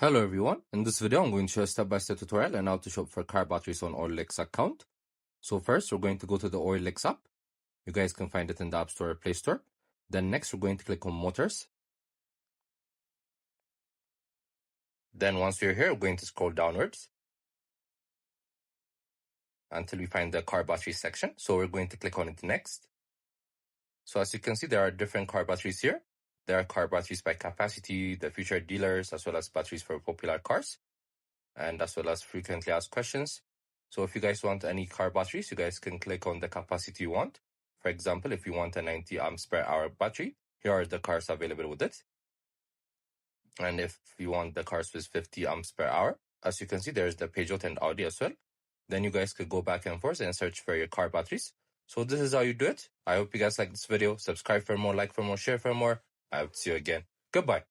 Hello everyone, in this video I'm going to show a step-by-step tutorial on how to shop for car batteries on OLX account. So first we're going to go to the OLX app. You guys can find it in the App Store or Play Store. Then next we're going to click on Motors. Then once we're here, we're going to scroll downwards until we find the car battery section. So we're going to click on it next. So as you can see, there are different car batteries here. There are car batteries by capacity, the featured dealers, as well as batteries for popular cars, and as well as frequently asked questions. So if you guys want any car batteries, you guys can click on the capacity you want. For example, if you want a 90 amps per hour battery, here are the cars available with it. And if you want the cars with 50 amps per hour, as you can see, there's the Peugeot and Audi as well. Then you guys could go back and forth and search for your car batteries. So this is how you do it. I hope you guys like this video. Subscribe for more, like for more, share for more. I hope to see you again. Goodbye.